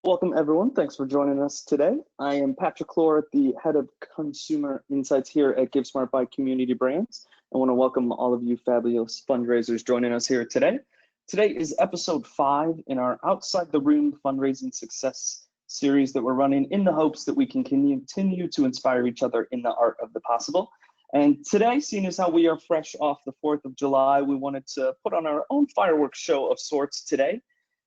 Welcome everyone. Thanks for joining us today. I am Patrick Clore, the head of consumer insights here at GiveSmart by Community Brands. I want to welcome all of you fabulous fundraisers joining us here today. Today is episode 5 in our Outside the Room fundraising success series that we're running in the hopes that we can continue to inspire each other in the art of the possible. And today, seeing as how we are fresh off the 4th of July, we wanted to put on our own fireworks show of sorts today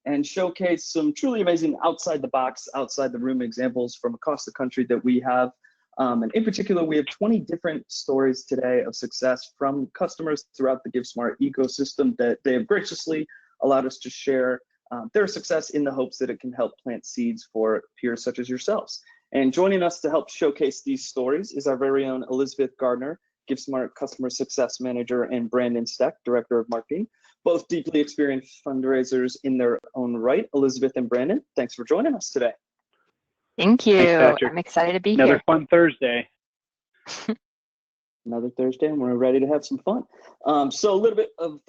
and showcase some truly amazing outside the box, outside the room examples from across the country that we have. And in particular, we have 20 different stories today of success from customers throughout the GiveSmart ecosystem that they have graciously allowed us to share their success in the hopes that it can help plant seeds for peers such as yourselves. And joining us to help showcase these stories is our very own Elizabeth Gardner, GiveSmart Customer Success Manager, and Brandon Steck, Director of Marketing, both deeply experienced fundraisers in their own right. Elizabeth and Brandon, thanks for joining us today. Thank you. Thanks, I'm excited to be Another here. fun Thursday. Another Thursday, and we're ready to have some fun. So a little bit of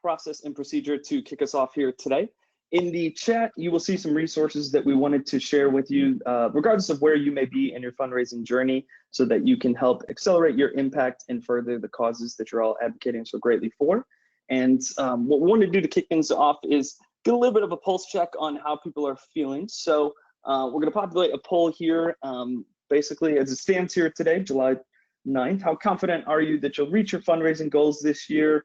process and procedure to kick us off here today. In the chat, you will see some resources that we wanted to share with you, regardless of where you may be in your fundraising journey, so that you can help accelerate your impact and further the causes that you're all advocating so greatly for. And what we want to do to kick things off is get a little bit of a pulse check on how people are feeling. So we're going to populate a poll here. Basically, as it stands here today, July 9th, how confident are you that you'll reach your fundraising goals this year?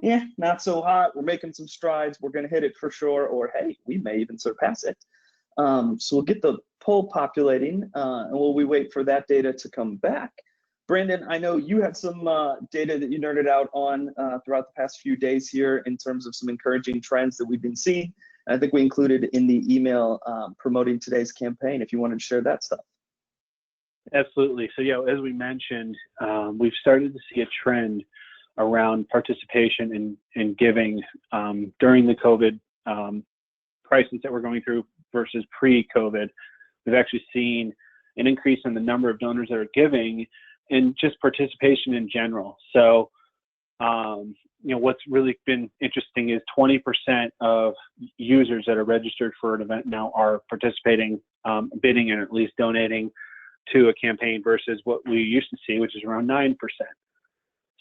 Yeah, not so hot. We're making some strides. We're going to hit it for sure. Or, hey, we may even surpass it. So we'll get the poll populating, and while we wait for that data to come back, Brandon, I know you had some data that you nerded out on throughout the past few days here in terms of some encouraging trends that we've been seeing. And I think we included in the email promoting today's campaign, if you wanted to share that stuff. Absolutely. So, as we mentioned, we've started to see a trend around participation in giving during the COVID crisis that we're going through versus pre-COVID. We've actually seen an increase in the number of donors that are giving and just participation in general. So, what's really been interesting is 20% of users that are registered for an event now are participating, bidding, and at least donating to a campaign versus what we used to see, which is around 9%.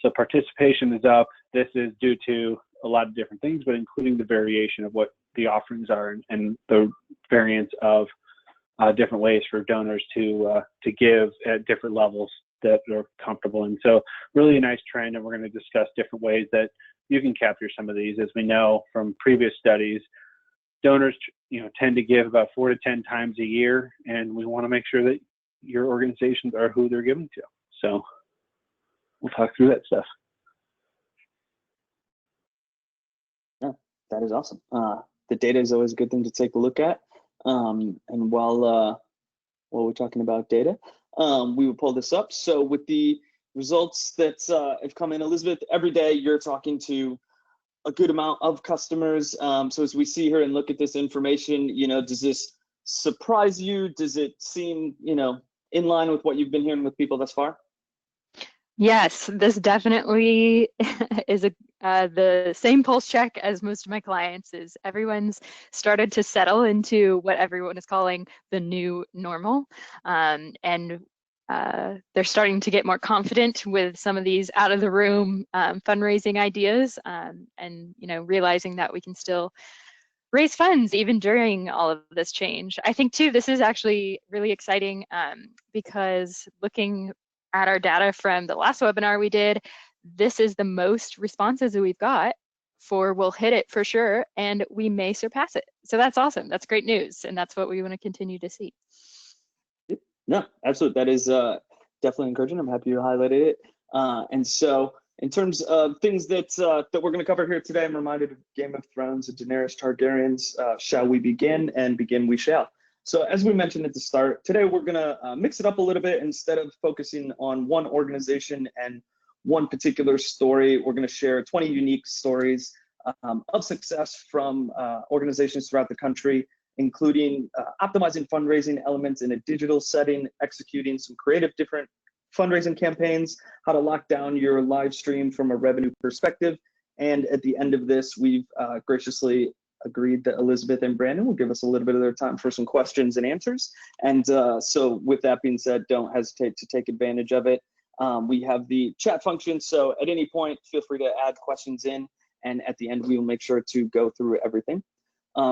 So participation is up. This is due to a lot of different things, but including the variation of what the offerings are and the variance of different ways for donors to give at different levels that are comfortable. And so really a nice trend, and we're going to discuss different ways that you can capture some of these. As we know from previous studies, donors tend to give about 4 to 10 times a year, and we want to make sure that your organizations are who they're giving to. So we'll talk through that stuff. Yeah, that is awesome. The data is always a good thing to take a look at. And while we're talking about data, we will pull this up. So with the results that have come in, Elizabeth, every day you're talking to a good amount of customers. So as we see here and look at this information, does this surprise you? Does it seem, in line with what you've been hearing with people thus far? Yes, this definitely is the same pulse check as most of my clients. Is everyone's started to settle into what everyone is calling the new normal, and they're starting to get more confident with some of these out of the room fundraising ideas, and realizing that we can still raise funds even during all of this change. I think too, this is actually really exciting because looking at our data from the last webinar we did, this is the most responses that we've got for we'll hit it for sure, and we may surpass it. So that's awesome. That's great news, and that's what we want to continue to see. No, absolutely. That is definitely encouraging. I'm happy you highlighted it. And so in terms of things that we're going to cover here today, I'm reminded of Game of Thrones and Daenerys Targaryen's shall we begin, and begin we shall. So as we mentioned at the start, today we're going to mix it up a little bit. Instead of focusing on one organization and one particular story, we're going to share 20 unique stories of success from organizations throughout the country, including optimizing fundraising elements in a digital setting, executing some creative different fundraising campaigns, how to lock down your live stream from a revenue perspective. And at the end of this, we've graciously agreed that Elizabeth and Brandon will give us a little bit of their time for some questions and answers. And so with that being said, don't hesitate to take advantage of it. We have the chat function, so at any point, feel free to add questions in, and at the end, we will make sure to go through everything.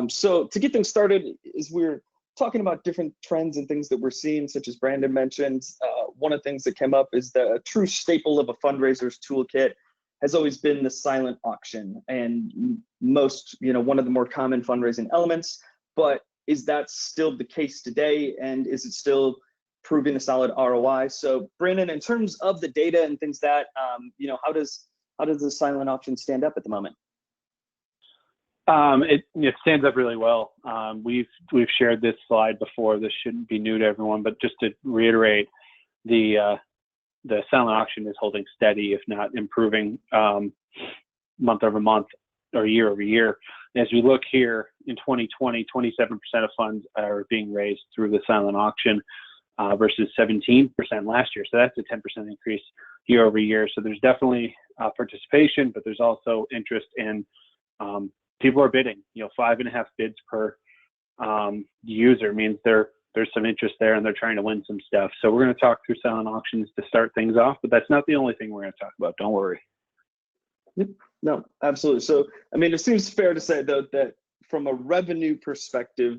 So to get things started, is we're talking about different trends and things that we're seeing, such as Brandon mentioned. One of the things that came up is the true staple of a fundraiser's toolkit has always been the silent auction, and most, one of the more common fundraising elements. But is that still the case today, and is it still proving a solid ROI? So Brandon, in terms of the data and things that, how does the silent auction stand up at the moment? It stands up really well. We've shared this slide before. This shouldn't be new to everyone, but just to reiterate, the silent auction is holding steady, if not improving, month over month or year over year. As we look here in 2020, 27% of funds are being raised through the silent auction versus 17% last year. So that's a 10% increase year over year. So there's definitely participation, but there's also interest in people are bidding. 5.5 bids per user means there's some interest there, and they're trying to win some stuff. So we're going to talk through silent auctions to start things off, but that's not the only thing we're going to talk about. Don't worry. Yep. No, absolutely. So, it seems fair to say, though, that from a revenue perspective,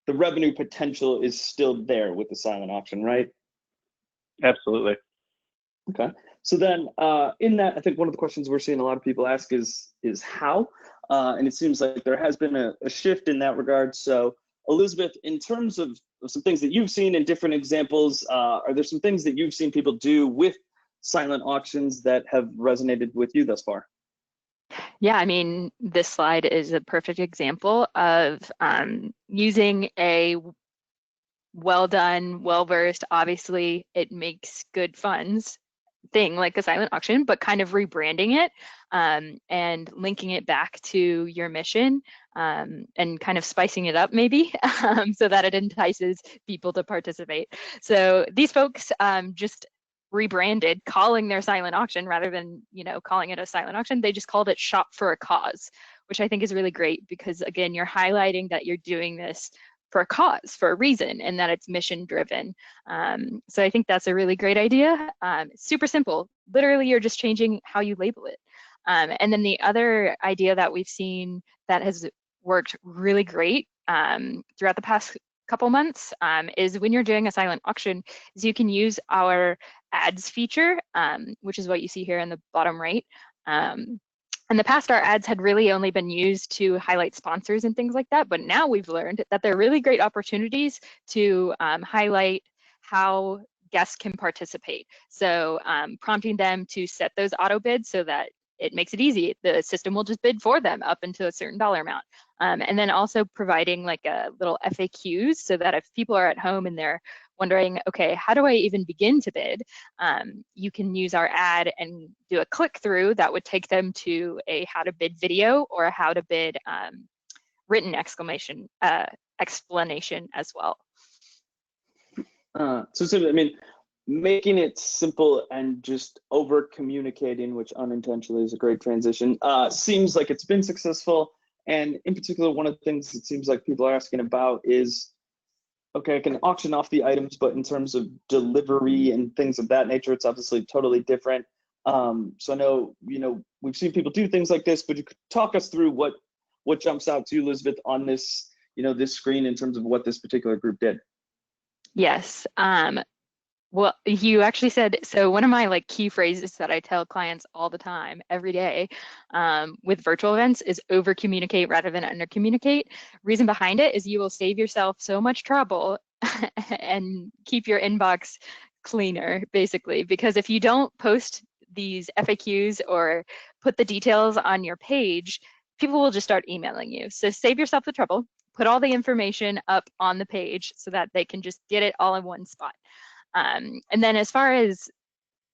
the revenue potential is still there with the silent auction, right? Absolutely. Okay. So then in that, I think one of the questions we're seeing a lot of people ask is how? And it seems like there has been a shift in that regard. So Elizabeth, in terms of some things that you've seen in different examples, are there some things that you've seen people do with silent auctions that have resonated with you thus far? Yeah, this slide is a perfect example of using a well-done, well-versed, obviously it makes good funds thing like a silent auction, but kind of rebranding it and linking it back to your mission and kind of spicing it up maybe so that it entices people to participate. So these folks just rebranded, calling their silent auction rather than calling it a silent auction. They just called it Shop for a Cause, which I think is really great because again, you're highlighting that you're doing this for a cause, for a reason, and that it's mission driven. So I think that's a really great idea. Super simple. Literally, you're just changing how you label it. And then the other idea that we've seen that has worked really great throughout the past couple months is when you're doing a silent auction, is you can use our ads feature, which is what you see here in the bottom right. In the past, our ads had really only been used to highlight sponsors and things like that, but now we've learned that they're really great opportunities to highlight how guests can participate. So prompting them to set those auto bids so that it makes it easy. The system will just bid for them up into a certain dollar amount. And then also providing like a little FAQs so that if people are at home and they're wondering, okay, how do I even begin to bid? You can use our ad and do a click through that would take them to a how to bid video or a how to bid written explanation as well. Making it simple and just over communicating, which unintentionally is a great transition, seems like it's been successful. And in particular, one of the things it seems like people are asking about is, okay, I can auction off the items, but in terms of delivery and things of that nature, it's obviously totally different. So I know, we've seen people do things like this, but you could talk us through what jumps out to you, Elizabeth, on this, this screen in terms of what this particular group did. Yes. Well, you actually said, so one of my key phrases that I tell clients all the time, every day, with virtual events is over communicate rather than under communicate. Reason behind it is you will save yourself so much trouble and keep your inbox cleaner, basically, because if you don't post these FAQs or put the details on your page, people will just start emailing you. So save yourself the trouble, put all the information up on the page so that they can just get it all in one spot. And then as far as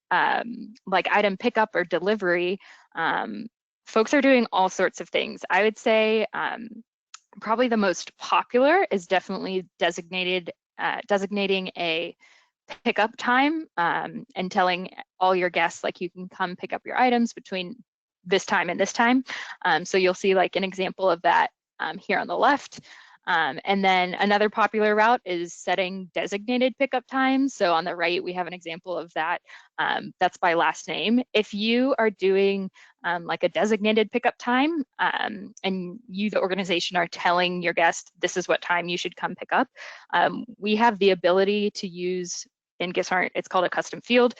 item pickup or delivery, folks are doing all sorts of things. I would say probably the most popular is definitely designating a pickup time and telling all your guests you can come pick up your items between this time and this time. So you'll see an example of that here on the left. And then another popular route is setting designated pickup times. So on the right, we have an example of that. That's by last name. If you are doing like a designated pickup time and you, the organization, are telling your guest this is what time you should come pick up, we have the ability to use in GiveSmart, it's called a custom field.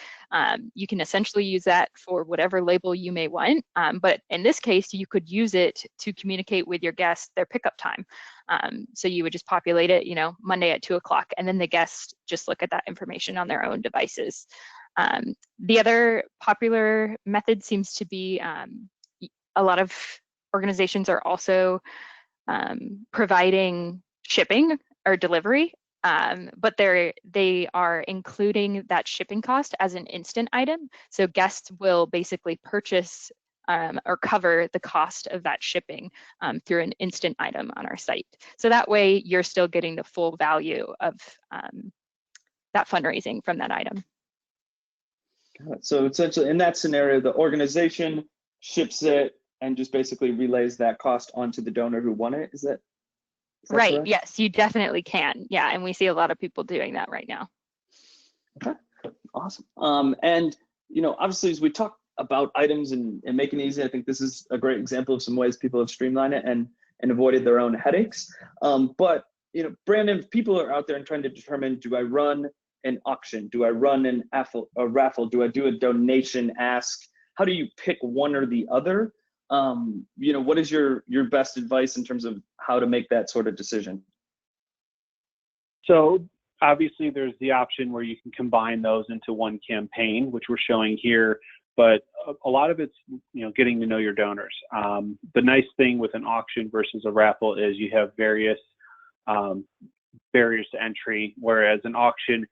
You can essentially use that for whatever label you may want, but in this case, you could use it to communicate with your guest their pickup time. So you would just populate it, you know, Monday at 2 o'clock, and then the guests just look at that information on their own devices. The other popular method seems to be a lot of organizations are also providing shipping or delivery. But they are including that shipping cost as an instant item. So guests will basically purchase or cover the cost of that shipping through an instant item on our site. So that way you're still getting the full value of that fundraising from that item. Got it. So essentially in that scenario, the organization ships it and just basically relays that cost onto the donor who won it. Is that right? correct? Yes, you definitely can. Yeah, and we see a lot of people doing that right now. Okay, awesome. And you know, obviously, as we talk about items and making it easy, I think this is a great example of some ways people have streamlined it and avoided their own headaches. But you know, Brandon, if people are out there and trying to determine, do I run an auction? Do I run a raffle? Do I do a donation ask? How do you pick one or the other? You know, what is your best advice in terms of how to make that sort of decision? So obviously there's the option where you can combine those into one campaign, which we're showing here, but a lot of it's, you know, getting to know your donors. The nice thing with an auction versus a raffle is you have various barriers to entry, whereas an auction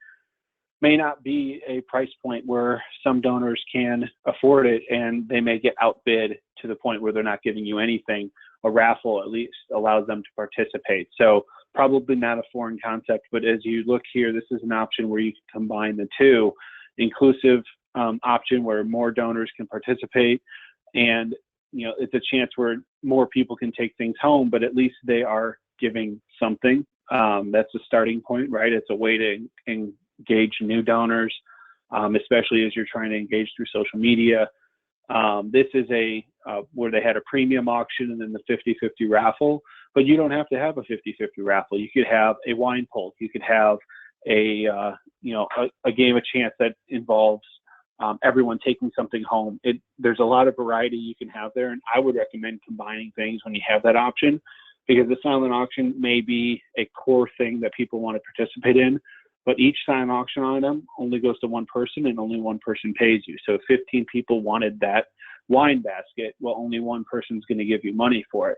may not be a price point where some donors can afford it and they may get outbid to the point where they're not giving you anything. A raffle at least allows them to participate. So probably not a foreign concept, but as you look here, this is an option where you can combine the two. Inclusive option where more donors can participate, and you know, it's a chance where more people can take things home, but at least they are giving something. That's the starting point, right? It's a way to engage new donors, especially as you're trying to engage through social media. This is where they had a premium auction and then the 50-50 raffle, but you don't have to have a 50-50 raffle. You could have a wine pull. You could have a game of chance that involves everyone taking something home. There's a lot of variety you can have there, and I would recommend combining things when you have that option, because the silent auction may be a core thing that people want to participate in, but each silent auction item only goes to one person and only one person pays you. So if 15 people wanted that wine basket, well, only one person's going to give you money for it.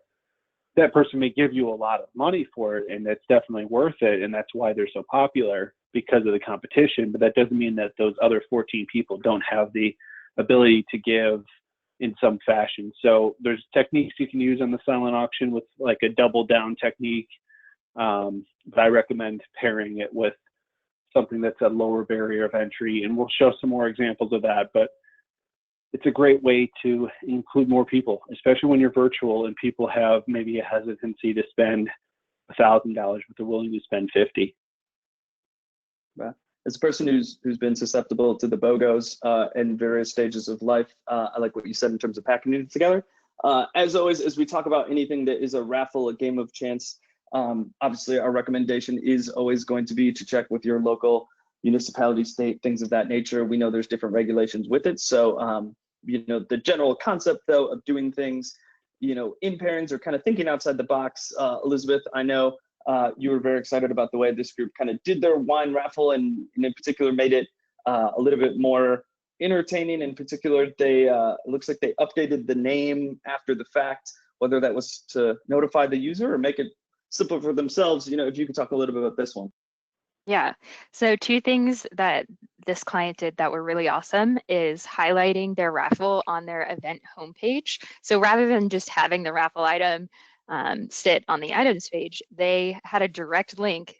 That person may give you a lot of money for it, and that's definitely worth it, and that's why they're so popular, because of the competition. But that doesn't mean that those other 14 people don't have the ability to give in some fashion. So there's techniques you can use on the silent auction with like a double down technique, but I recommend pairing it with something that's a lower barrier of entry, and we'll show some more examples of that. But it's a great way to include more people, especially when you're virtual and people have maybe a hesitancy to spend $1,000, but they're willing to spend $50. As a person who's been susceptible to the BOGOs in various stages of life, I like what you said in terms of packing it together. As always, as we talk about anything that is a raffle, a game of chance, obviously our recommendation is always going to be to check with your local municipality, state, things of that nature. We know there's different regulations with it. So, you know, the general concept though of doing things, you know, in pairings or kind of thinking outside the box. Elizabeth, I know you were very excited about the way this group kind of did their wine raffle, and in particular made it a little bit more entertaining. In particular, they it looks like they updated the name after the fact, whether that was to notify the user or make it simpler for themselves. You know, if you could talk a little bit about this one. Yeah, so two things that this client did that were really awesome is highlighting their raffle on their event homepage. So rather than just having the raffle item sit on the items page, they had a direct link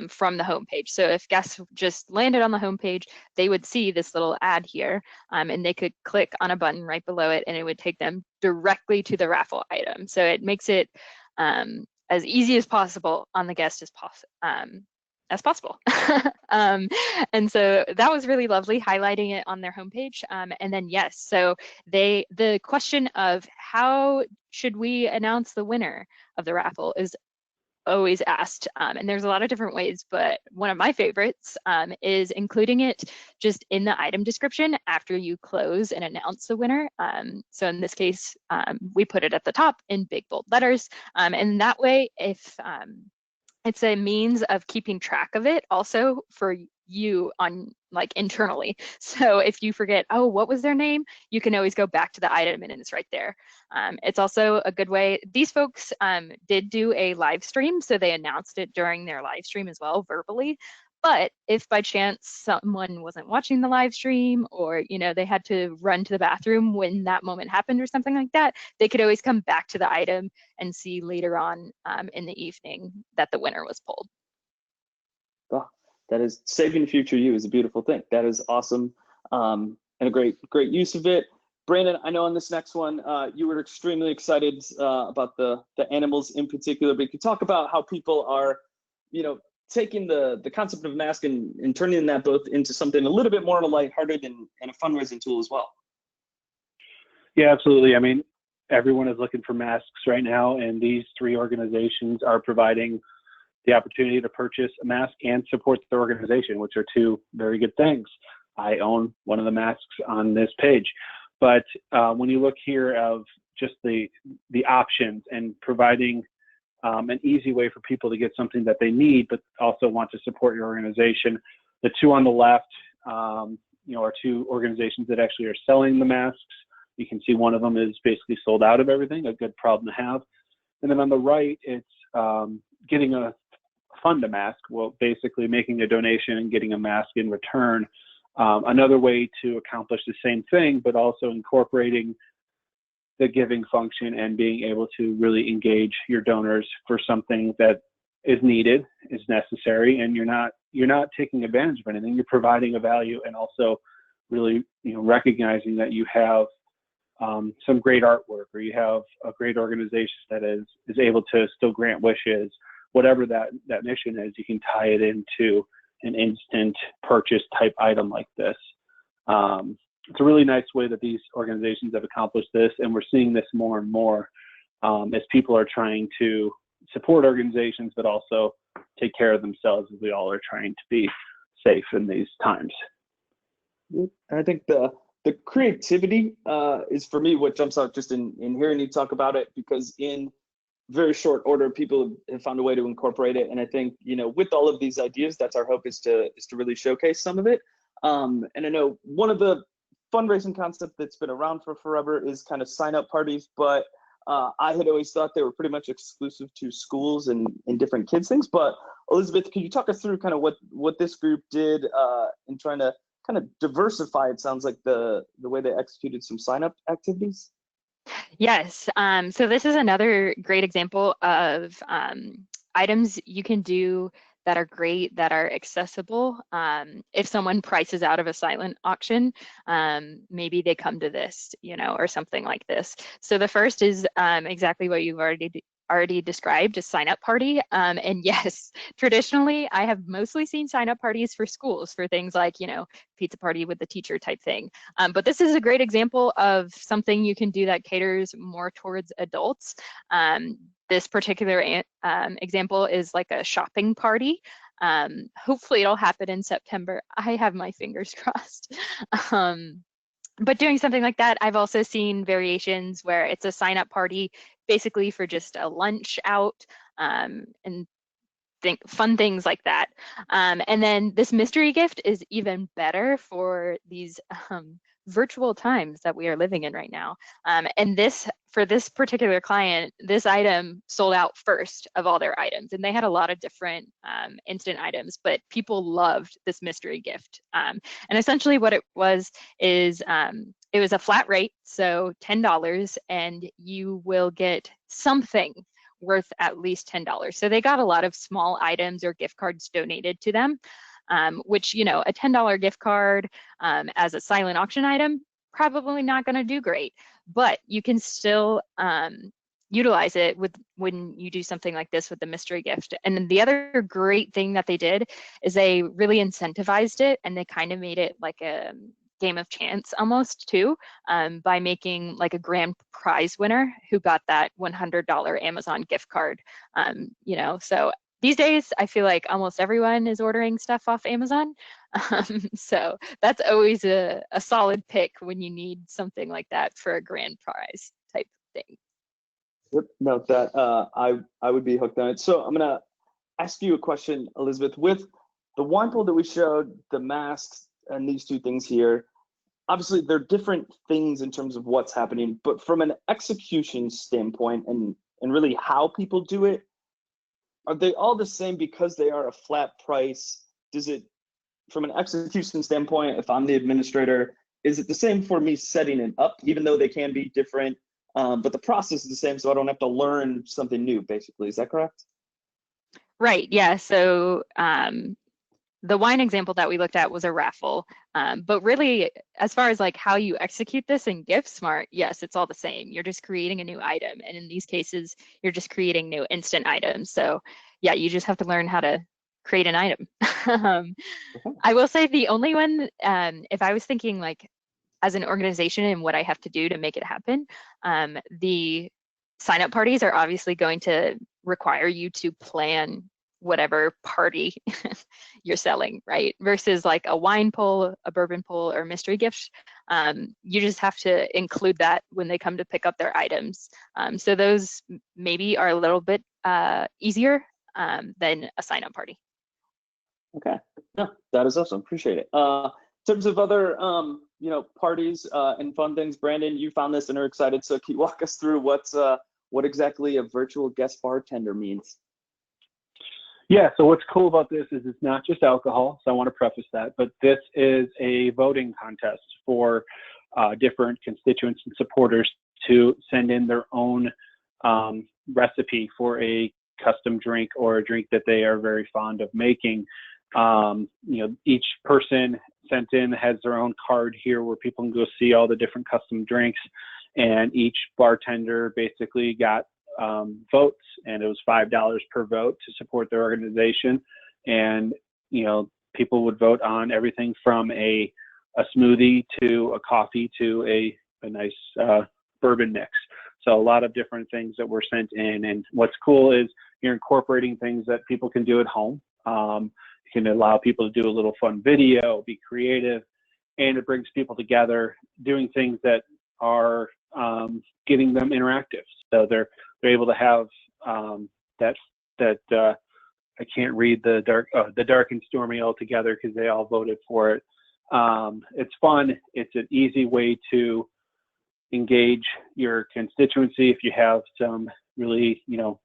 from the homepage. So if guests just landed on the homepage, they would see this little ad here, and they could click on a button right below it, and it would take them directly to the raffle item. So it makes it as easy as possible on the guest as possible. And so that was really lovely, highlighting it on their homepage. And then yes, so the question of how should we announce the winner of the raffle is always asked. And there's a lot of different ways, but one of my favorites is including it just in the item description after you close and announce the winner. So in this case, we put it at the top in big bold letters. And that way, if it's a means of keeping track of it also for you on like internally. So if you forget, oh, what was their name? You can always go back to the item and it's right there. It's also a good way. These folks did do a live stream, so they announced it during their live stream as well, verbally. But if by chance someone wasn't watching the live stream, or they had to run to the bathroom when that moment happened or something like that, they could always come back to the item and see later on in the evening that the winner was pulled. Oh, that is saving future you is a beautiful thing. That is awesome, and a great use of it. Brandon, I know on this next one, you were extremely excited about the animals in particular, but you could talk about how people are, taking the concept of mask and turning that both into something a little bit more lighthearted and a fundraising tool as well. Yeah, absolutely. I mean, everyone is looking for masks right now, and these three organizations are providing the opportunity to purchase a mask and support the organization, which are two very good things. I own one of the masks on this page. But when you look here of just the options and providing an easy way for people to get something that they need, but also want to support your organization. The two on the left, are two organizations that actually are selling the masks. You can see one of them is basically sold out of everything, a good problem to have. And then on the right, it's getting a fund a mask, well, basically making a donation and getting a mask in return. Another way to accomplish the same thing, but also incorporating the giving function and being able to really engage your donors for something that is needed, is necessary, and you're not taking advantage of anything. You're providing a value, and also really recognizing that you have some great artwork, or you have a great organization that is able to still grant wishes. Whatever that mission is, you can tie it into an instant purchase type item like this. It's a really nice way that these organizations have accomplished this, and we're seeing this more and more as people are trying to support organizations, but also take care of themselves, as we all are trying to be safe in these times. I think the creativity is, for me, what jumps out just in hearing you talk about it, because in very short order, people have found a way to incorporate it. And I think, with all of these ideas, that's our hope, is to really showcase some of it. And I know one of the fundraising concept that's been around for forever is kind of sign-up parties, but I had always thought they were pretty much exclusive to schools and different kids things. But Elizabeth, can you talk us through kind of what this group did in trying to kind of diversify, it sounds like, the way they executed some sign-up activities? Yes, so this is another great example of items you can do that are great, that are accessible. If someone prices out of a silent auction, maybe they come to this, or something like this. So the first is exactly what you've already described, a sign-up party. And yes, traditionally, I have mostly seen sign-up parties for schools, for things like, pizza party with the teacher type thing. But this is a great example of something you can do that caters more towards adults. This particular example is like a shopping party. Hopefully it'll happen in September. I have my fingers crossed. But doing something like that, I've also seen variations where it's a sign-up party basically for just a lunch out, and fun things like that. And then this mystery gift is even better for these virtual times that we are living in right now. And for this particular client, this item sold out first of all their items, and they had a lot of different instant items, but people loved this mystery gift. And essentially what it was is it was a flat rate, so $10, and you will get something worth at least $10. So they got a lot of small items or gift cards donated to them, which, a $10 gift card as a silent auction item, probably not going to do great, but you can still utilize it with when you do something like this with the mystery gift. And then the other great thing that they did is they really incentivized it, and they kind of made it like a game of chance almost too, by making like a grand prize winner who got that $100 Amazon gift card. You know, so these days I feel like almost everyone is ordering stuff off Amazon. So that's always a solid pick when you need something like that for a grand prize type thing. Yep. No, that I would be hooked on it. So I'm gonna ask you a question, Elizabeth. With the wine pool that we showed, the masks, and these two things here, obviously they're different things in terms of what's happening, but from an execution standpoint and really how people do it, are they all the same because they are a flat price? Does it, from an execution standpoint, if I'm the administrator, is it the same for me setting it up, even though they can be different? But the process is the same, so I don't have to learn something new, basically. Is that correct? Right, yeah. So the wine example that we looked at was a raffle. But really, as far as like how you execute this in GiveSmart, yes, it's all the same. You're just creating a new item. And in these cases, you're just creating new instant items. So yeah, you just have to learn how to create an item. I will say the only one, if I was thinking like as an organization and what I have to do to make it happen, the sign up parties are obviously going to require you to plan whatever party you're selling, right? Versus like a wine pull, a bourbon pull, or mystery gift. You just have to include that when they come to pick up their items. So those maybe are a little bit easier than a sign up party. Okay, no, that is awesome. Appreciate it. In terms of other, you know, parties and fun things, Brandon, you found this and are excited. So can you walk us through what exactly a virtual guest bartender means? Yeah, so what's cool about this is it's not just alcohol, so I want to preface that, but this is a voting contest for different constituents and supporters to send in their own recipe for a custom drink or a drink that they are very fond of making. You know, each person sent in has their own card here where people can go see all the different custom drinks, and each bartender basically got votes, and it was $5 per vote to support their organization. And you know, people would vote on everything from a smoothie to a coffee to a nice bourbon mix. So a lot of different things that were sent in. And what's cool is you're incorporating things that people can do at home. You can allow people to do a little fun video, be creative, and it brings people together doing things that are getting them interactive. So they're able to have I can't read the dark and stormy altogether because they all voted for it. It's fun. It's an easy way to engage your constituency. If you have some really, you know,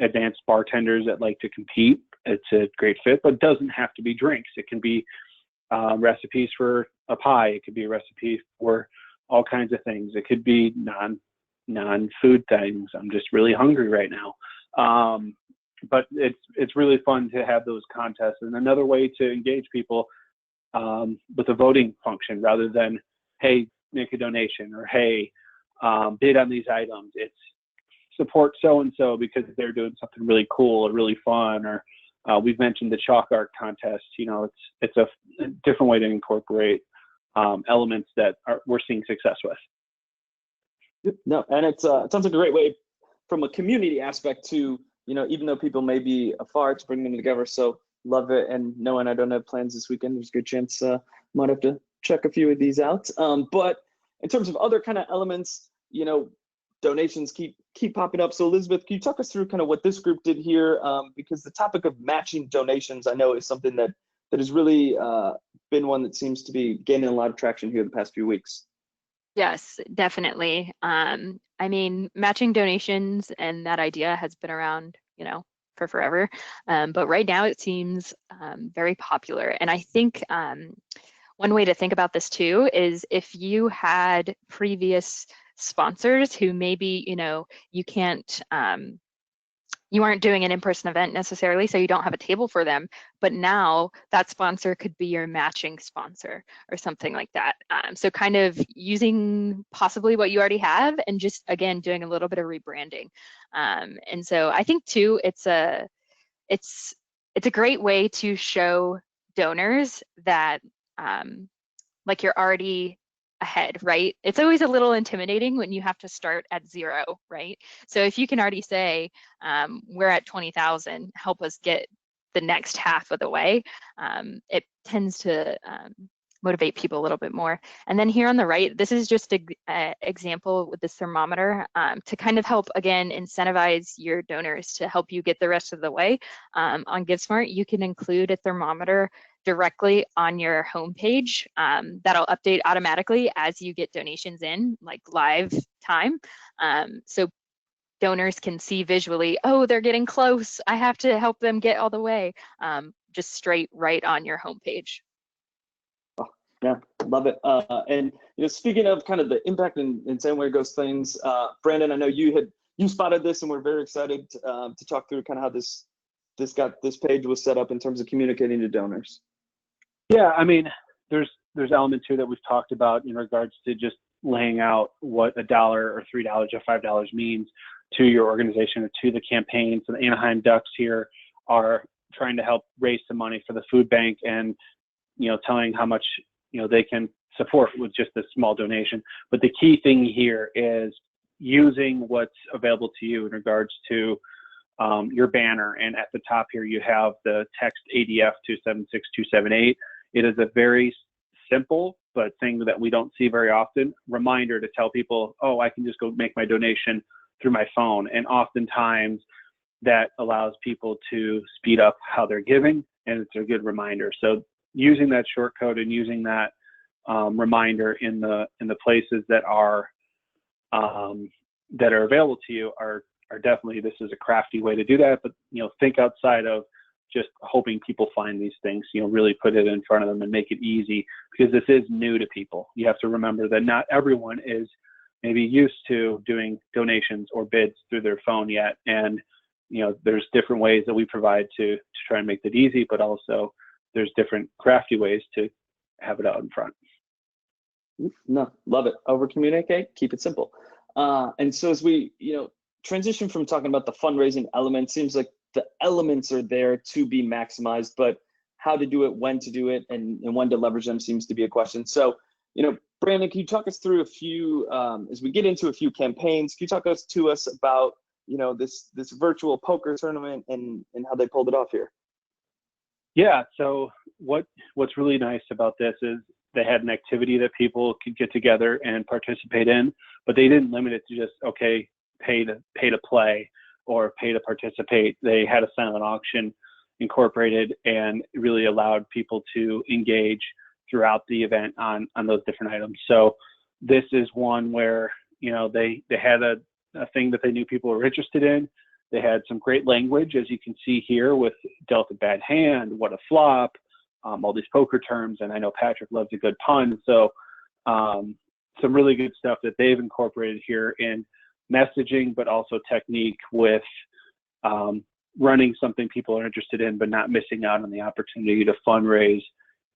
advanced bartenders that like to compete, it's a great fit, but it doesn't have to be drinks. It can be recipes for a pie. It could be a recipe for all kinds of things. It could be non-food things. I'm just really hungry right now. But it's really fun to have those contests. And another way to engage people with a voting function rather than, hey, make a donation, or hey, bid on these items. It's support so-and-so because they're doing something really cool or really fun. Or we've mentioned the chalk art contest. You know, it's a different way to incorporate elements that we're seeing success with. No, and it sounds like a great way from a community aspect to, you know, even though people may be afar, to bring them together. So love it. And knowing I don't have plans this weekend, there's a good chance might have to check a few of these out. But in terms of other kind of elements, you know, donations keep popping up. So Elizabeth, can you talk us through kind of what this group did here? Because the topic of matching donations, I know, is something that has really been one that seems to be gaining a lot of traction here the past few weeks. Yes, definitely. I mean, matching donations and that idea has been around, you know, for forever. But right now it seems very popular. And I think one way to think about this too is if you had previous sponsors who maybe, you know, you can't you aren't doing an in-person event necessarily, so you don't have a table for them, but now that sponsor could be your matching sponsor or something like that. So kind of using possibly what you already have and just, again, doing a little bit of rebranding. And so I think too, it's a great way to show donors that like you're already ahead, right? It's always a little intimidating when you have to start at zero, right? So if you can already say, we're at 20,000, help us get the next half of the way, it tends to motivate people a little bit more. And then here on the right, this is just an example with this thermometer to kind of help, again, incentivize your donors to help you get the rest of the way. On GiveSmart, you can include a thermometer directly on your homepage that'll update automatically as you get donations in, like live time. So donors can see visually, oh, they're getting close, I have to help them get all the way, just straight right on your homepage. Yeah, love it. And speaking of kind of the impact and saying where it goes things, Brandon, I know you spotted this, and we're very excited to talk through kind of how this page was set up in terms of communicating to donors. Yeah, I mean, there's elements here that we've talked about in regards to just laying out what $1 or $3 or $5 means to your organization or to the campaign. So the Anaheim Ducks here are trying to help raise some money for the food bank, and telling how much they can support with just a small donation. But the key thing here is using what's available to you in regards to your banner. And at the top here, you have the text ADF to 76278. It is a very simple but thing that we don't see very often, reminder to tell people, oh, I can just go make my donation through my phone. And oftentimes that allows people to speed up how they're giving, and it's a good reminder. So using that short code and using that reminder in the places that are available to you are definitely, this is a crafty way to do that. But think outside of just hoping people find these things. Really put it in front of them and make it easy, because this is new to people. You have to remember that not everyone is maybe used to doing donations or bids through their phone yet, and there's different ways that we provide to try and make that easy, but also there's different crafty ways to have it out in front. No, love it. Over communicate, keep it simple. And so as we transition from talking about the fundraising element, seems like the elements are there to be maximized, but how to do it, when to do it, and when to leverage them seems to be a question. So, Brandon, can you talk us through a few, as we get into a few campaigns, can you talk to us about, this virtual poker tournament and how they pulled it off here? Yeah, so what's really nice about this is they had an activity that people could get together and participate in, but they didn't limit it to just, okay, pay to play or pay to participate. They had a silent auction incorporated and really allowed people to engage throughout the event on those different items. So this is one where, they had a thing that they knew people were interested in. They had some great language, as you can see here, with dealt a bad hand, what a flop, all these poker terms. And I know Patrick loves a good pun. So some really good stuff that they've incorporated here in messaging, but also technique with running something people are interested in, but not missing out on the opportunity to fundraise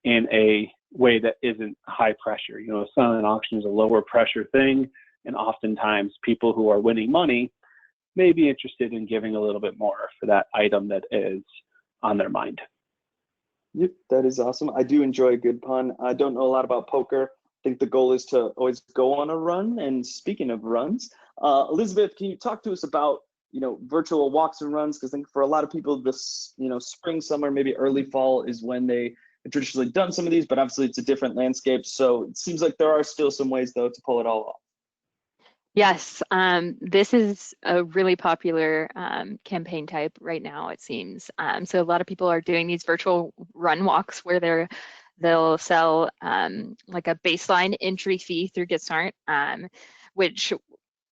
in a way that isn't high pressure. A silent auction is a lower pressure thing. And oftentimes people who are winning money may be interested in giving a little bit more for that item that is on their mind. Yep, that is awesome. I do enjoy a good pun. I don't know a lot about poker. I think the goal is to always go on a run. And speaking of runs, Elizabeth, can you talk to us about, virtual walks and runs? Because I think for a lot of people, this, spring, summer, maybe early fall is when they have traditionally done some of these, but obviously it's a different landscape. So it seems like there are still some ways, though, to pull it all off. Yes, this is a really popular campaign type right now, it seems. So a lot of people are doing these virtual run walks where they'll sell like a baseline entry fee through GiveSmart, which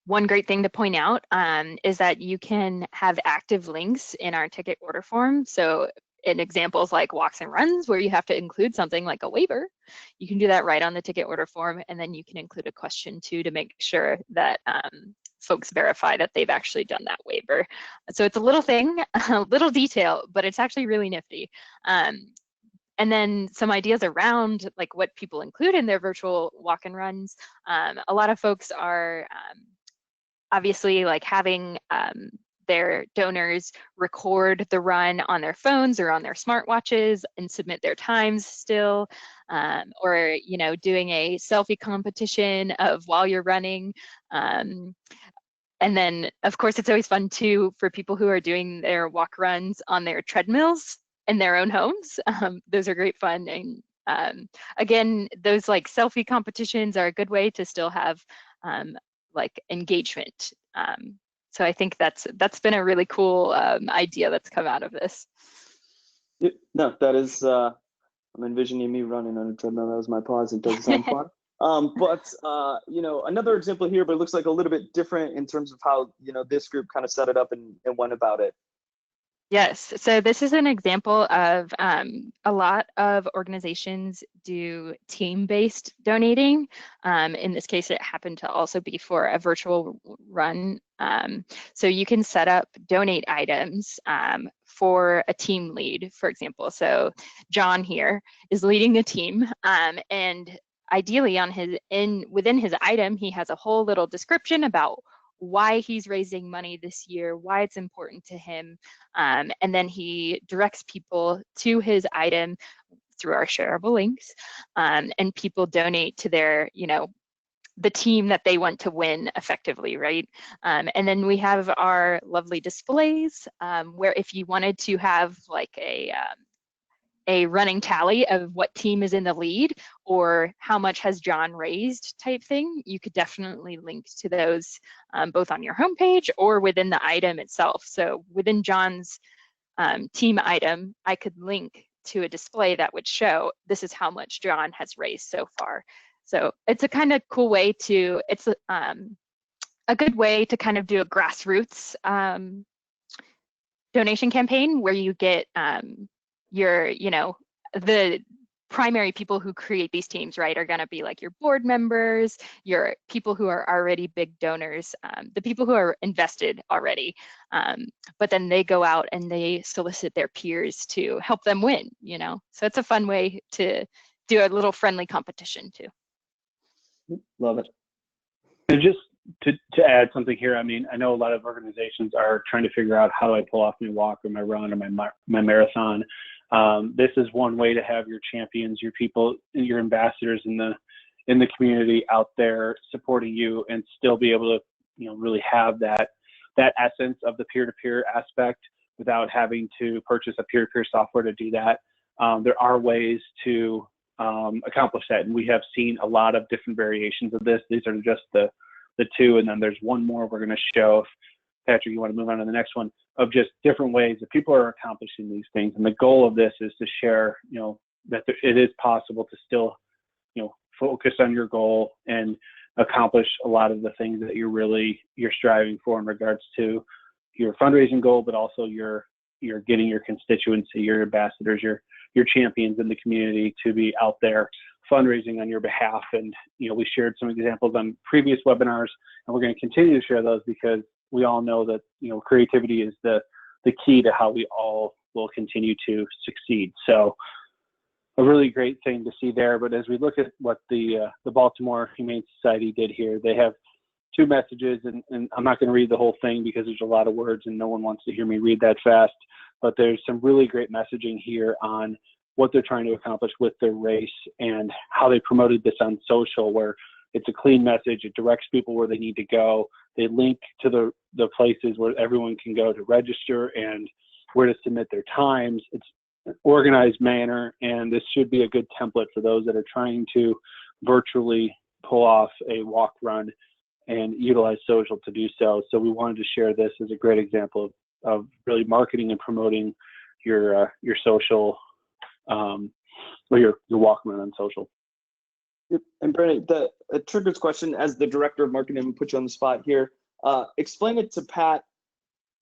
one great thing to point out is that you can have active links in our ticket order form. So in examples like walks and runs, where you have to include something like a waiver, you can do that right on the ticket order form, and then you can include a question too to make sure that folks verify that they've actually done that waiver. So it's a little thing, a little detail, but it's actually really nifty. And then some ideas around like what people include in their virtual walk and runs. A lot of folks are obviously like having their donors record the run on their phones or on their smartwatches and submit their times still, or doing a selfie competition of while you're running. And then, of course, it's always fun too for people who are doing their walk runs on their treadmills in their own homes. Those are great fun. And again, those like selfie competitions are a good way to still have like engagement. So I think that's been a really cool idea that's come out of this. No, that is, I'm envisioning me running on a treadmill. That was my pause. It doesn't sound fun. But another example here, but it looks like a little bit different in terms of how, this group kind of set it up and went about it. Yes, so this is an example of a lot of organizations do team-based donating. In this case, it happened to also be for a virtual run. So you can set up donate items for a team lead, for example. So John here is leading the team, and ideally within his item, he has a whole little description about why he's raising money this year, why it's important to him, and then he directs people to his item through our shareable links, and people donate to their, the team that they want to win effectively, right? And then we have our lovely displays, where if you wanted to have like a running tally of what team is in the lead or how much has John raised type thing, you could definitely link to those both on your homepage or within the item itself. So within John's team item, I could link to a display that would show this is how much John has raised so far. So it's a kind of cool way to, it's a good way to kind of do a grassroots donation campaign where you get the primary people who create these teams, right, are going to be like your board members, your people who are already big donors, the people who are invested already. But then they go out and they solicit their peers to help them win, So it's a fun way to do a little friendly competition too. Love it. And just to add something here, I mean, I know a lot of organizations are trying to figure out how do I pull off my walk or my run or my marathon. This is one way to have your champions, your people, your ambassadors in the community out there supporting you and still be able to, really have that essence of the peer-to-peer aspect without having to purchase a peer-to-peer software to do that. There are ways to accomplish that, and we have seen a lot of different variations of this. These are just the two, and then there's one more we're going to show. If Patrick, you want to move on to the next one, of just different ways that people are accomplishing these things. And the goal of this is to share, that it is possible to still, focus on your goal and accomplish a lot of the things that you're striving for in regards to your fundraising goal, but also you're getting your constituency, your ambassadors, your champions in the community to be out there fundraising on your behalf. And, we shared some examples on previous webinars, and we're going to continue to share those because we all know that, creativity is the key to how we all will continue to succeed. So a really great thing to see there. But as we look at what the Baltimore Humane Society did here, they have two messages, and I'm not going to read the whole thing because there's a lot of words and no one wants to hear me read that fast, but there's some really great messaging here on what they're trying to accomplish with their race and how they promoted this on social, where it's a clean message. It directs people where they need to go. They link to the places where everyone can go to register and where to submit their times. It's an organized manner, and this should be a good template for those that are trying to virtually pull off a walk run and utilize social to do so. So we wanted to share this as a great example of really marketing and promoting your social or your walk run on social. And Brandon, it triggers question as the director of marketing, and put you on the spot here. Explain it to Pat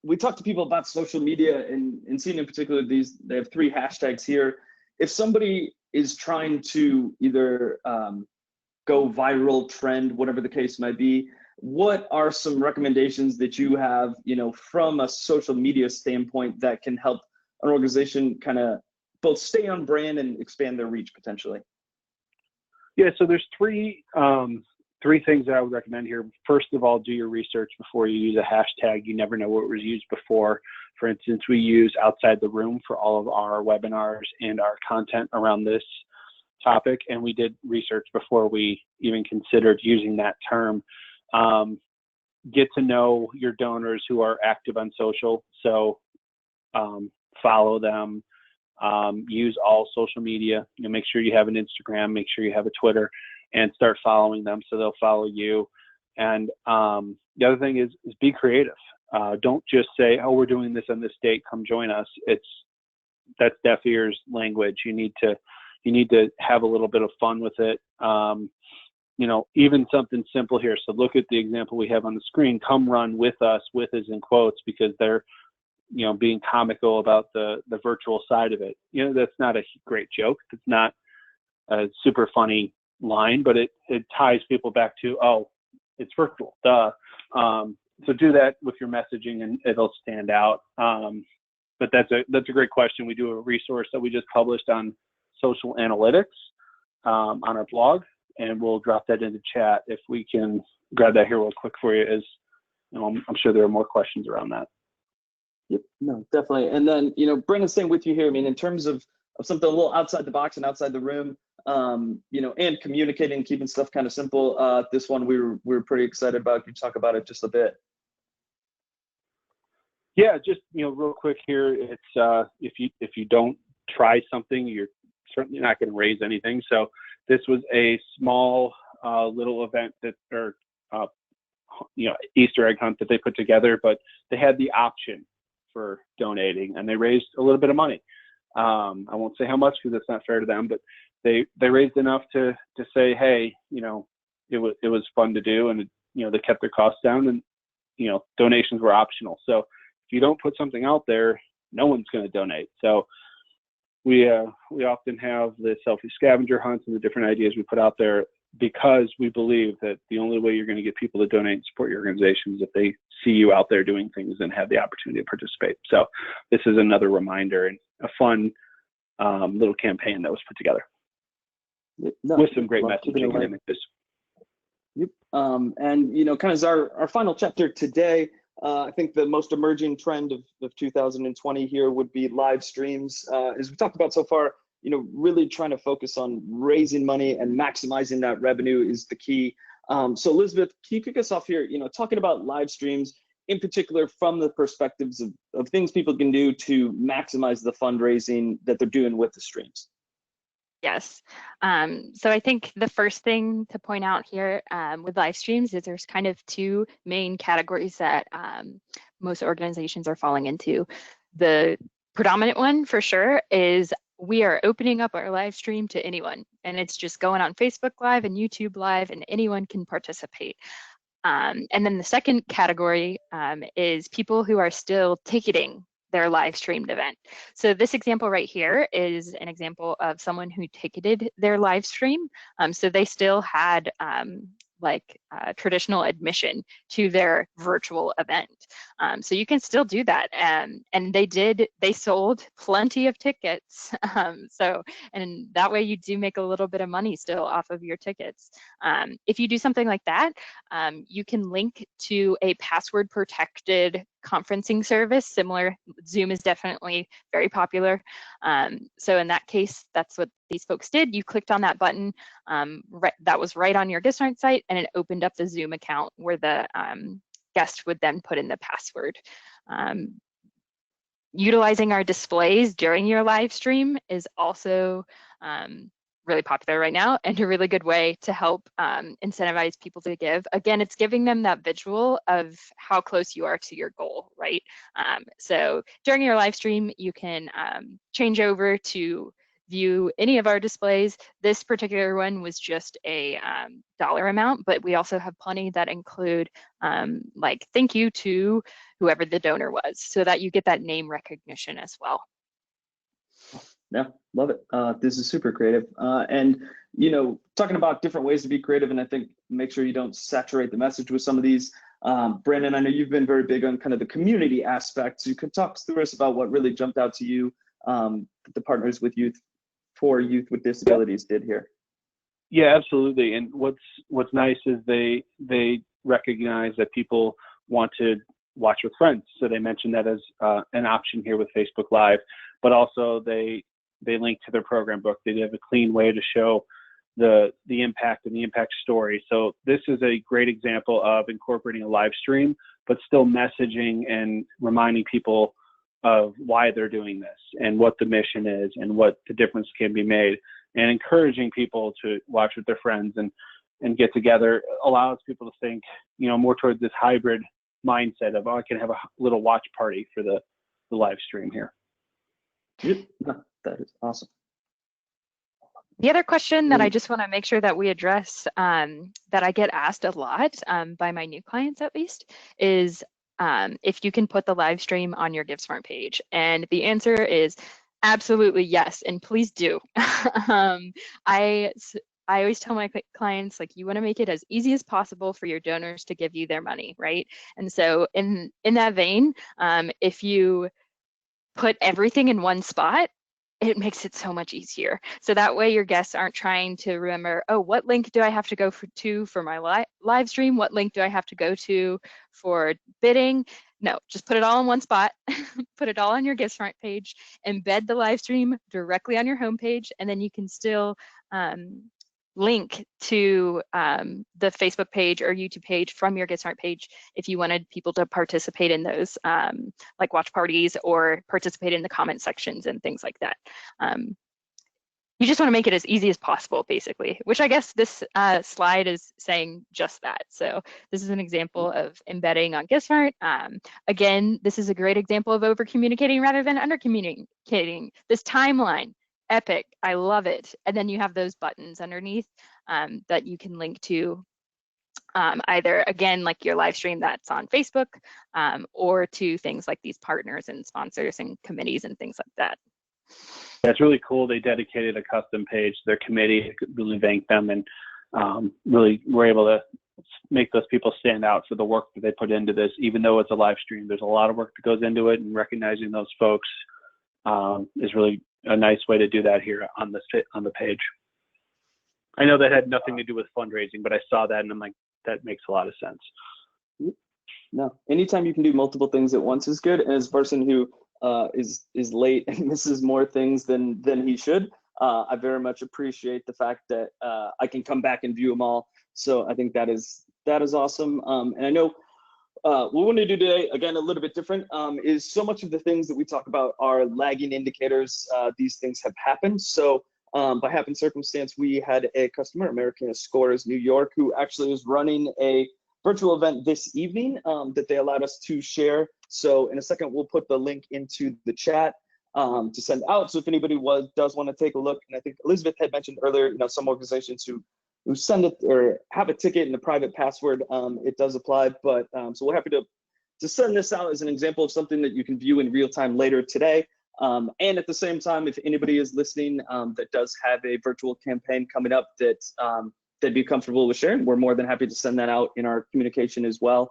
we talk to people about social media, and seeing in particular they have 3 hashtags here. If somebody is trying to either go viral, trend, whatever the case might be, what are some recommendations that you have, from a social media standpoint that can help an organization kind of both stay on brand and expand their reach potentially? Yeah, so there's three things that I would recommend here. First of all, do your research before you use a hashtag. You never know what was used before. For instance, we use Outside the Room for all of our webinars and our content around this topic, and we did research before we even considered using that term. Get to know your donors who are active on social, so follow them. Use all social media. Make sure you have an Instagram, make sure you have a Twitter, and start following them so they'll follow you. And the other thing is be creative. Don't just say, oh, we're doing this on this date, come join us. That's deaf ears language. You need to have a little bit of fun with it. Even something simple here. So look at the example we have on the screen. Come run with us, with is in quotes, because they're being comical about the virtual side of it. That's not a great joke. It's not a super funny line, but it ties people back to, oh, it's virtual, duh. So do that with your messaging and it'll stand out. But that's a great question. We do a resource that we just published on social analytics on our blog, and we'll drop that into chat if we can grab that here real quick for you. I'm sure there are more questions around that. Yep, no, definitely. And then, Brendan, staying with you here, I mean, in terms of something a little outside the box and outside the room, and communicating, keeping stuff kind of simple. This one we were pretty excited about. Can you talk about it just a bit? Yeah, just real quick here. It's if you don't try something, you're certainly not going to raise anything. So this was a small little event Easter egg hunt that they put together, but they had the option for donating, and they raised a little bit of money. I won't say how much because it's not fair to them, but they raised enough to say, hey, it was fun to do, and they kept their costs down, and donations were optional. So if you don't put something out there, no one's going to donate. So we often have the selfie scavenger hunts and the different ideas we put out there because we believe that the only way you're going to get people to donate and support your organization is if they see you out there doing things and have the opportunity to participate. So this is another reminder and a fun little campaign that was put together with some great messaging and images. Yep. And kind of as our final chapter today, I think the most emerging trend of 2020 here would be live streams. As we talked about so far, really trying to focus on raising money and maximizing that revenue is the key. So Elizabeth, can you kick us off here, talking about live streams in particular from the perspectives of things people can do to maximize the fundraising that they're doing with the streams? Yes. So I think the first thing to point out here with live streams is there's kind of 2 main categories that most organizations are falling into. The predominant one for sure is we are opening up our live stream to anyone, and it's just going on Facebook Live and YouTube Live, and anyone can participate. And then the second category is people who are still ticketing their live streamed event. So this example right here is an example of someone who ticketed their live stream. So they still had traditional admission to their virtual event. So you can still do that. And they sold plenty of tickets. And that way you do make a little bit of money still off of your tickets. If you do something like that, you can link to a password protected conferencing service. Similar, Zoom is definitely very popular. So in that case, that's what these folks did. You clicked on that button that was right on your GiveSmart site, and it opened up the Zoom account where the guest would then put in the password. Utilizing our displays during your live stream is also really popular right now, and a really good way to help incentivize people to give. Again, it's giving them that visual of how close you are to your goal, right? So during your live stream, you can change over to view any of our displays. This particular one was just a dollar amount, but we also have plenty that include like thank you to whoever the donor was, so that you get that name recognition as well. Yeah, love it. This is super creative. And, you know, talking about different ways to be creative, and I think make sure you don't saturate the message with some of these. Brandon, I know you've been very big on kind of the community aspect. So you could talk through us about what really jumped out to you that the Partners with Youth for Youth with Disabilities did here. Yeah, absolutely. And what's nice is they recognize that people want to watch with friends. So they mentioned that as an option here with Facebook Live, but also they link to their program book. They have a clean way to show the impact and the impact story. So this is a great example of incorporating a live stream, but still messaging and reminding people of why they're doing this and what the mission is and what the difference can be made, and encouraging people to watch with their friends and get together allows people to think, you know, more towards this hybrid mindset of, oh, I can have a little watch party for the live stream here. Yep. That is awesome. The other question that I just want to make sure that we address that I get asked a lot by my new clients at least is if you can put the live stream on your GiveSmart page. And the answer is absolutely yes, and please do. I always tell my clients, like, you want to make it as easy as possible for your donors to give you their money, right? And so in that vein, if you put everything in one spot, it makes it so much easier. So that way your guests aren't trying to remember, oh, what link do I have to go to for my live stream? What link do I have to go to for bidding? No, just put it all in one spot, put it all on your GiveSmart page, embed the live stream directly on your homepage, and then you can still link to the Facebook page or YouTube page from your GiveSmart page if you wanted people to participate in those like watch parties or participate in the comment sections and things like that. You just want to make it as easy as possible, basically, which I guess this slide is saying just that. So this is an example of embedding on GiveSmart. Again, this is a great example of over communicating rather than under communicating. This timeline, epic, I love it. And then you have those buttons underneath that you can link to either, again, like your live stream that's on Facebook, or to things like these partners and sponsors and committees and things like that. That's really cool. They dedicated a custom page to their committee. I really thank them, and really were able to make those people stand out for the work that they put into this. Even though it's a live stream, there's a lot of work that goes into it, and recognizing those folks is really a nice way to do that here on the page. I know that had nothing to do with fundraising, but I saw that and I'm like, that makes a lot of sense. No, anytime you can do multiple things at once is good. And as a person who is late and misses more things than he should, I very much appreciate the fact that I can come back and view them all. So I think that is awesome. And I know what we want to do today, again, a little bit different, is so much of the things that we talk about are lagging indicators. These things have happened. So by happen circumstance, we had a customer, American Scores New York, who actually is running a virtual event this evening that they allowed us to share. So in a second, we'll put the link into the chat to send out. So if anybody does want to take a look, and I think Elizabeth had mentioned earlier, you know, some organizations who send it or have a ticket and a private password, it does apply. But so we're happy to send this out as an example of something that you can view in real time later today. And at the same time, if anybody is listening that does have a virtual campaign coming up that they'd be comfortable with sharing, we're more than happy to send that out in our communication as well,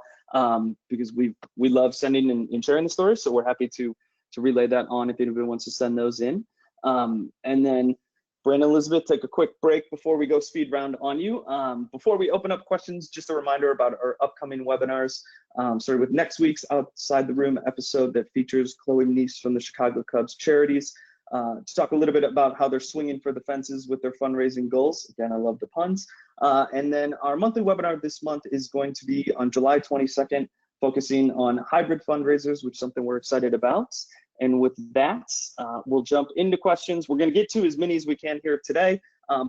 because we love sending and sharing the stories. So we're happy to relay that on if anybody wants to send those in. And then Brandon, Elizabeth, take a quick break before we go speed round on you. Before we open up questions, just a reminder about our upcoming webinars. Starting with next week's Outside the Room episode that features Chloe Neese from the Chicago Cubs Charities to talk a little bit about how they're swinging for the fences with their fundraising goals. Again, I love the puns. And then our monthly webinar this month is going to be on July 22nd, focusing on hybrid fundraisers, which is something we're excited about. And with that, we'll jump into questions. We're going to get to as many as we can here today,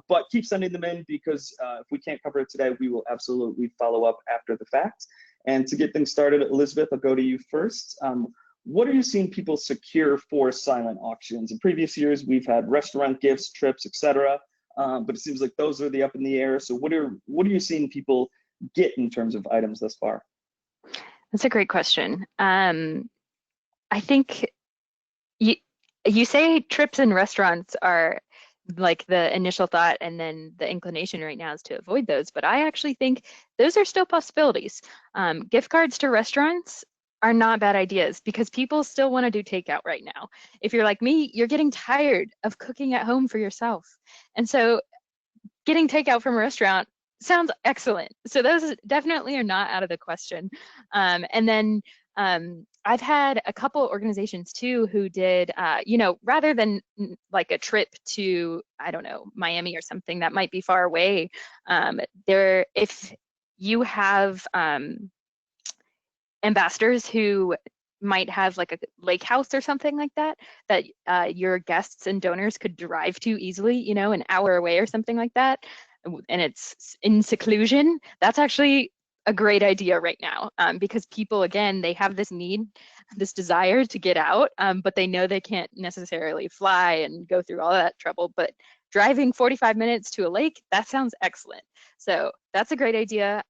but keep sending them in because if we can't cover it today, we will absolutely follow up after the fact. And to get things started, Elizabeth, I'll go to you first. what are you seeing people secure for silent auctions? In previous years, we've had restaurant gifts, trips, etc. But it seems like those are the up in the air. So what are you seeing people get in terms of items thus far? That's a great question. I think you say trips and restaurants are like the initial thought, and then the inclination right now is to avoid those. But I actually think those are still possibilities. Gift cards to restaurants are not bad ideas because people still want to do takeout right now. If you're like me, you're getting tired of cooking at home for yourself. And so getting takeout from a restaurant sounds excellent. So those definitely are not out of the question. And then I've had a couple organizations too who did, rather than like a trip to, I don't know, Miami or something that might be far away, if you have ambassadors who might have like a lake house or something like that, that your guests and donors could drive to easily, an hour away or something like that, and it's in seclusion, that's actually a great idea right now, because people, again, they have this need, this desire to get out, but they know they can't necessarily fly and go through all that trouble. But driving 45 minutes to a lake, that sounds excellent. So that's a great idea.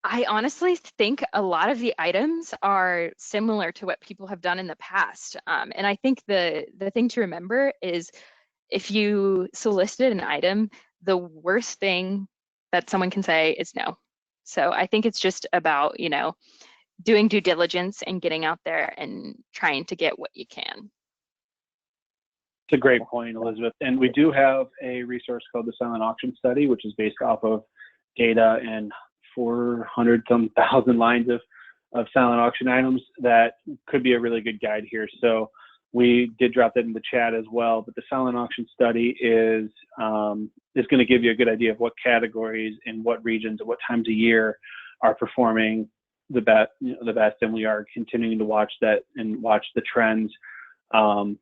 I honestly think a lot of the items are similar to what people have done in the past. And I think the thing to remember is if you solicited an item, the worst thing that someone can say is no. So I think it's just about, doing due diligence and getting out there and trying to get what you can. It's a great point, Elizabeth. And we do have a resource called the Silent Auction Study, which is based off of data and 400-some thousand lines of silent auction items that could be a really good guide here. So we did drop that in the chat as well, but the silent auction study is going to give you a good idea of what categories in what regions at what times of year are performing the best, and we are continuing to watch that and watch the trends. So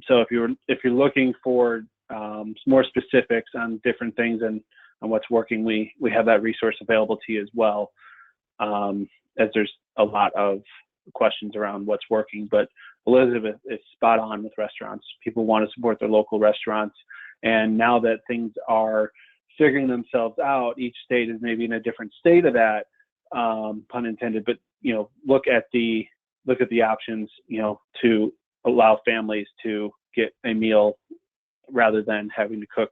if you're looking for more specifics on different things and what's working, we have that resource available to you as well, as there's a lot of questions around what's working. But Elizabeth is spot on with restaurants. People want to support their local restaurants, and now that things are figuring themselves out, each state is maybe in a different state of that, pun intended, but look at the options, to allow families to get a meal rather than having to cook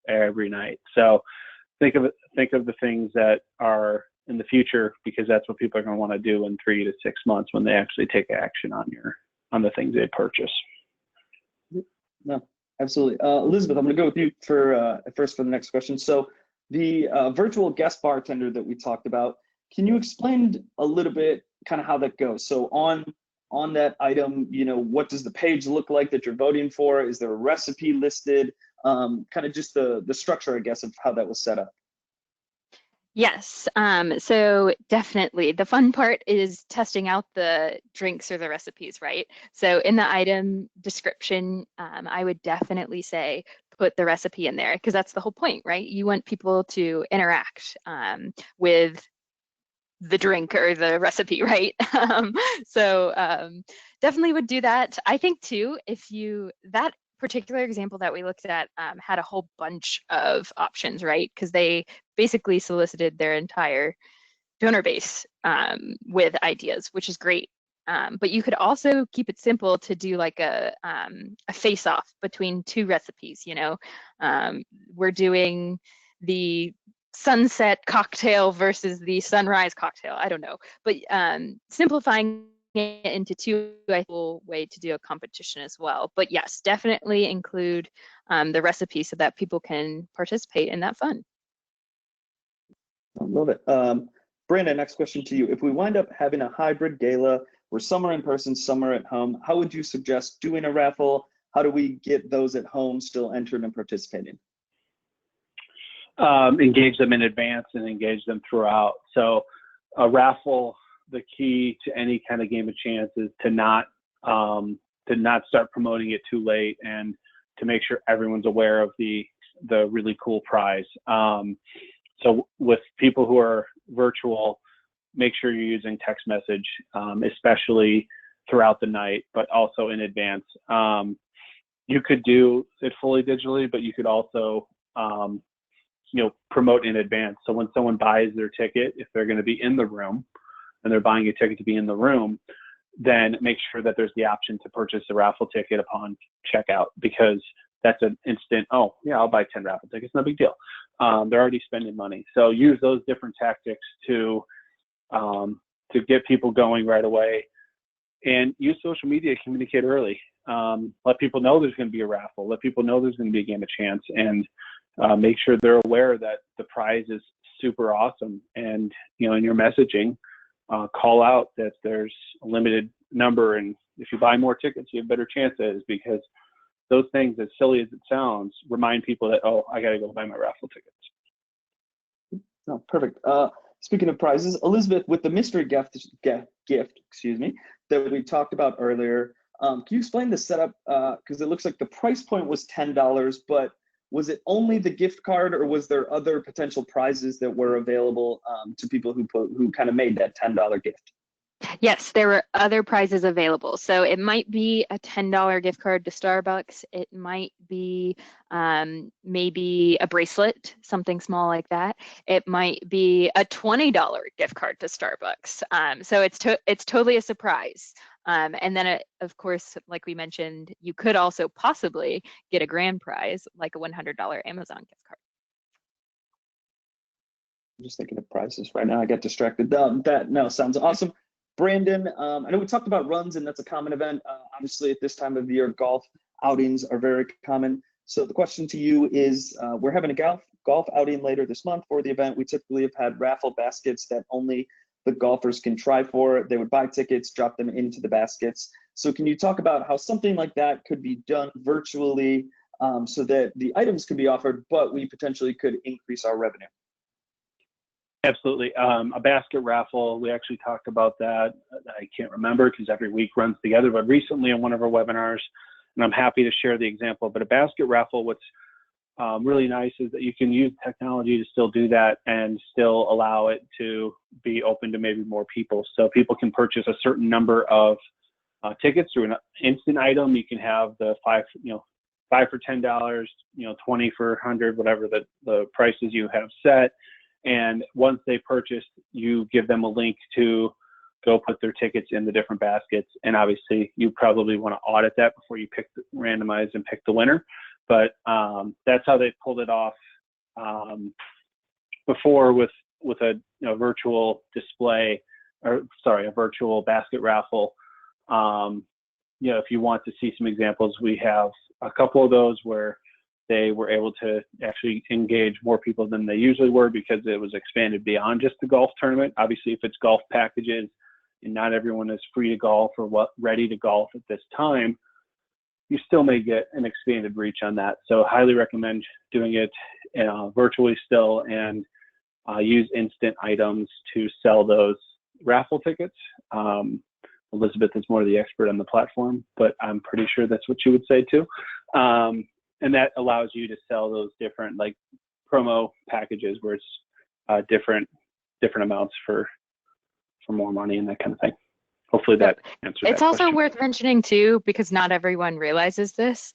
every night. So think of the things that are in the future, because that's what people are going to want to do in 3 to 6 months when they actually take action on the things they purchase. No, absolutely. Elizabeth, I'm going to go with you for the next question. So the virtual guest bartender that we talked about, can you explain a little bit kind of how that goes? So on that item, what does the page look like that you're voting for? Is there a recipe listed? Kind of just the structure, I guess, of how that was set up. Yes, so definitely the fun part is testing out the drinks or the recipes, right? So in the item description, I would definitely say put the recipe in there, because that's the whole point, right? You want people to interact with the drink or the recipe, right? So definitely would do that. I think too, that particular example that we looked at had a whole bunch of options, right? Because they basically solicited their entire donor base with ideas, which is great. But you could also keep it simple to do like a face-off between 2 recipes. We're doing the sunset cocktail versus the sunrise cocktail. I don't know, but simplifying it into 2, I think, way to do a competition as well. But yes, definitely include the recipe so that people can participate in that fun. I love it. Brandon, next question to you. If we wind up having a hybrid gala where some are in person, some are at home, how would you suggest doing a raffle? How do we get those at home still entering and participating? Engage them in advance and engage them throughout. So a raffle, the key to any kind of game of chance is to not start promoting it too late, and to make sure everyone's aware of the really cool prize. So with people who are virtual, make sure you're using text message, especially throughout the night, but also in advance. You could do it fully digitally, but you could also, promote in advance. So when someone buys their ticket, if they're going to be in the room and they're buying a ticket to be in the room, then make sure that there's the option to purchase a raffle ticket upon checkout, because that's an instant, oh yeah, I'll buy 10 raffle tickets, no big deal. They're already spending money. So use those different tactics to get people going right away, and use social media to communicate early. Let people know there's going to be a raffle, let people know there's going to be a game of chance, and make sure they're aware that the prize is super awesome. And, in your messaging, call out that there's a limited number, and if you buy more tickets, you have better chances, because those things, as silly as it sounds, remind people that, oh, I got to go buy my raffle tickets. Oh, perfect. Speaking of prizes, Elizabeth, with the mystery gift, that we talked about earlier, can you explain the setup? Because it looks like the price point was $10, but was it only the gift card, or was there other potential prizes that were available to people who kind of made that $10 gift? Yes, there were other prizes available. So it might be a $10 gift card to Starbucks. It might be maybe a bracelet, something small like that. It might be a $20 gift card to Starbucks. So it's totally a surprise. And then, of course, like we mentioned, you could also possibly get a grand prize, like a $100 Amazon gift card. I'm just thinking of prizes right now. I got distracted. That sounds awesome. Brandon, I know we talked about runs, and that's a common event. Obviously, at this time of the year, golf outings are very common. So the question to you is, we're having a golf outing later this month for the event. We typically have had raffle baskets that only the golfers can try for. They would buy tickets, drop them into the baskets. So can you talk about how something like that could be done virtually, so that the items could be offered, but we potentially could increase our revenue? Absolutely. A basket raffle, we actually talked about that. I can't remember because every week runs together, but recently in one of our webinars, and I'm happy to share the example, but a basket raffle, what's really nice is that you can use technology to still do that and still allow it to be open to maybe more people. So people can purchase a certain number of tickets through an instant item. You can have the five for $10, 20 for 100, whatever the prices you have set. And once they purchase, you give them a link to go put their tickets in the different baskets. And obviously, you probably want to audit that before you randomize and pick the winner. But that's how they pulled it off before with a virtual display, a virtual basket raffle. If you want to see some examples, we have a couple of those where they were able to actually engage more people than they usually were, because it was expanded beyond just the golf tournament. Obviously, if it's golf packages and not everyone is free to golf or ready to golf at this time, you still may get an expanded reach on that. So highly recommend doing it virtually still, and use instant items to sell those raffle tickets. Elizabeth is more the expert on the platform, but I'm pretty sure that's what you would say too. And that allows you to sell those different like promo packages where it's different amounts for more money and that kind of thing. Hopefully that answers that It's also question. worth mentioning too, because not everyone realizes this.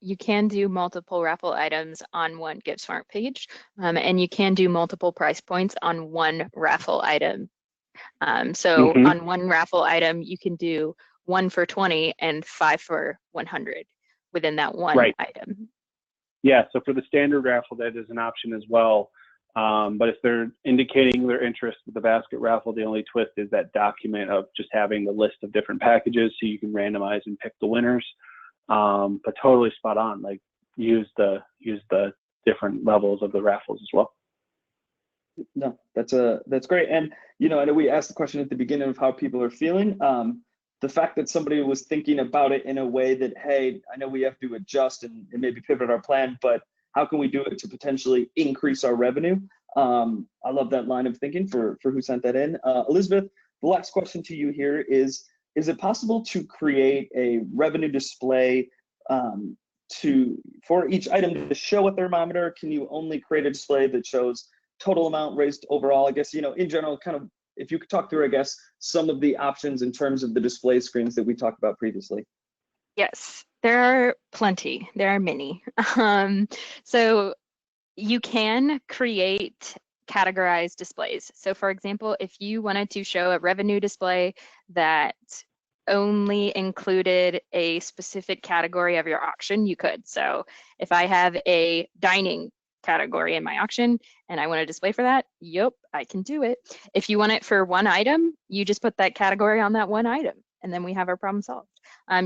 You can do multiple raffle items on one GiveSmart page, and you can do multiple price points on one raffle item. So on one raffle item, you can do 1 for 20 and 5 for 100 within that one item. Yeah, so for the standard raffle, that is an option as well. But if they're indicating their interest with the basket raffle, the only twist is that document of just having the list of different packages so you can randomize and pick the winners. But totally spot on. Like use the different levels of the raffles as well. No, that's great. And I know we asked the question at the beginning of how people are feeling. The fact that somebody was thinking about it in a way that, hey, I know we have to adjust and maybe pivot our plan, but how can we do it to potentially increase our revenue? I love that line of thinking for who sent that in. Elizabeth, the last question to you here is it possible to create a revenue display for each item to show a thermometer? Can you only create a display that shows total amount raised overall? I guess, in general, kind of if you could talk through, I guess, some of the options in terms of the display screens that we talked about previously. Yes, there are plenty. There are many. So you can create categorized displays. So for example, if you wanted to show a revenue display that only included a specific category of your auction, you could. So if I have a dining category in my auction and I want to display for that, yep, I can do it. If you want it for one item, you just put that category on that one item, and then we have our problem solved.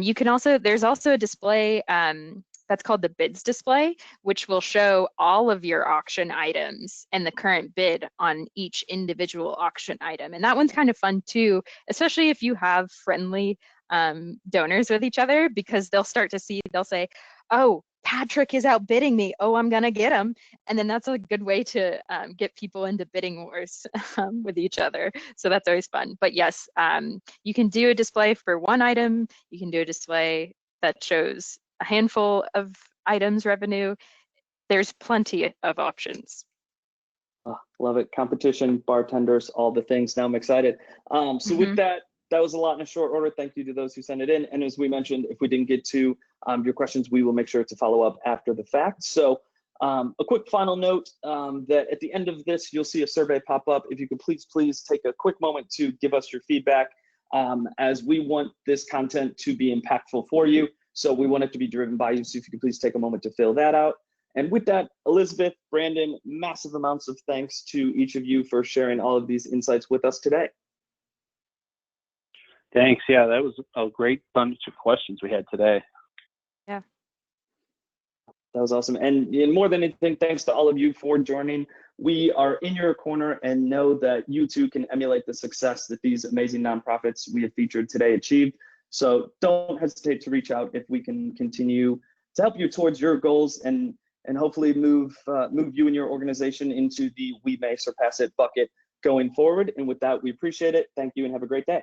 You can also, there's also a display that's called the bids display, which will show all of your auction items and the current bid on each individual auction item. And that one's kind of fun too, especially if you have friendly donors with each other, because they'll start to see, they'll say, oh, Patrick is outbidding me. Oh, I'm gonna get him. And then that's a good way to get people into bidding wars with each other. So that's always fun. But yes, you can do a display for one item. You can do a display that shows a handful of items revenue. There's plenty of options. Oh, love it. Competition, bartenders, all the things. Now I'm excited. So with that was a lot in a short order. Thank you to those who sent it in. And as we mentioned, if we didn't get to your questions, we will make sure to follow up after the fact. So a quick final note that at the end of this, you'll see a survey pop up. If you could please take a quick moment to give us your feedback, as we want this content to be impactful for you. So we want it to be driven by you. So if you could please take a moment to fill that out. And with that, Elizabeth, Brandon, massive amounts of thanks to each of you for sharing all of these insights with us today. Thanks. Yeah, that was a great bunch of questions we had today. Yeah. That was awesome. And more than anything, thanks to all of you for joining. We are in your corner and know that you too can emulate the success that these amazing nonprofits we have featured today achieved. So don't hesitate to reach out if we can continue to help you towards your goals and hopefully move you and your organization into the We May Surpass It bucket going forward. And with that, we appreciate it. Thank you and have a great day.